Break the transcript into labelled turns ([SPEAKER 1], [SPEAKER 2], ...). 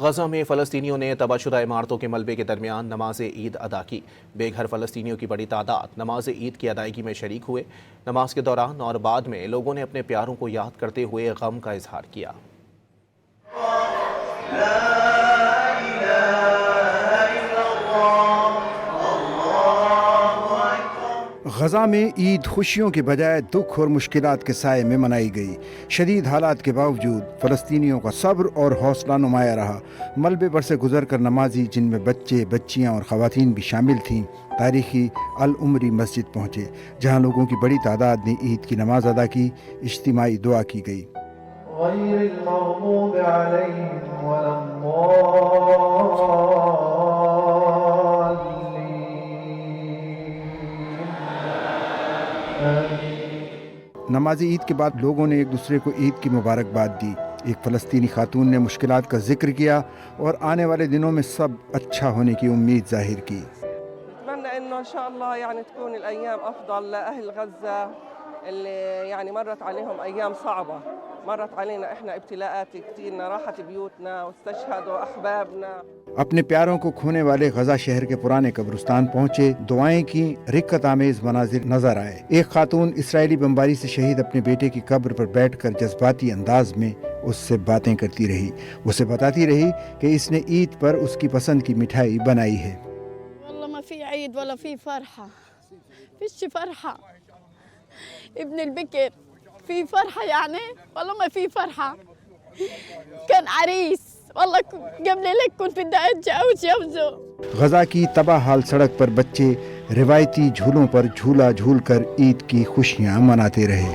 [SPEAKER 1] غزہ میں فلسطینیوں نے تباہ شدہ عمارتوں کے ملبے کے درمیان نماز عید ادا کی۔ بے گھر فلسطینیوں کی بڑی تعداد نماز عید کی ادائیگی میں شریک ہوئے۔ نماز کے دوران اور بعد میں لوگوں نے اپنے پیاروں کو یاد کرتے ہوئے غم کا اظہار کیا۔
[SPEAKER 2] غزہ میں عید خوشیوں کے بجائے دکھ اور مشکلات کے سائے میں منائی گئی۔ شدید حالات کے باوجود فلسطینیوں کا صبر اور حوصلہ نمایاں رہا۔ ملبے پر سے گزر کر نمازی، جن میں بچے، بچیاں اور خواتین بھی شامل تھیں، تاریخی العمری مسجد پہنچے، جہاں لوگوں کی بڑی تعداد نے عید کی نماز ادا کی۔ اجتماعی دعا کی گئی۔
[SPEAKER 3] غیر المغضوب علیہم ولا
[SPEAKER 2] نماز عید کے بعد لوگوں نے ایک دوسرے کو عید کی مبارکباد دی۔ ایک فلسطینی خاتون نے مشکلات کا ذکر کیا اور آنے والے دنوں میں سب اچھا ہونے کی امید ظاہر کی۔
[SPEAKER 4] اتمنى انه ان شاء الله يعني تكون الايام افضل لاهل غزه اللي يعني مرت عليهم ايام صعبه، مرت علينا احنا ابتلاءات كثير، راحت بيوتنا واستشهدوا احبابنا۔
[SPEAKER 2] اپنے پیاروں کو کھونے والے غزہ شہر کے پرانے قبرستان پہنچے، دعائیں کی، رقت آمیز مناظر نظر آئے۔ ایک خاتون اسرائیلی بمباری سے شہید اپنے بیٹے کی قبر پر بیٹھ کر جذباتی انداز میں اس سے باتیں کرتی رہی۔ اسے بتاتی رہی کہ اس نے عید پر اس کی پسند کی مٹھائی بنائی ہے۔
[SPEAKER 5] والله ما في عيد ولا في فرحة، فيش فرحة. ابن البكر في فرحة يعني، والله ما في فرحة. كان عريس والله قبل لك كنت بدي اتجوزه.
[SPEAKER 2] غزہ کی تباہ حال سڑک پر بچے روایتی جھولوں پر جھولا جھول کر عید کی خوشیاں مناتے رہے۔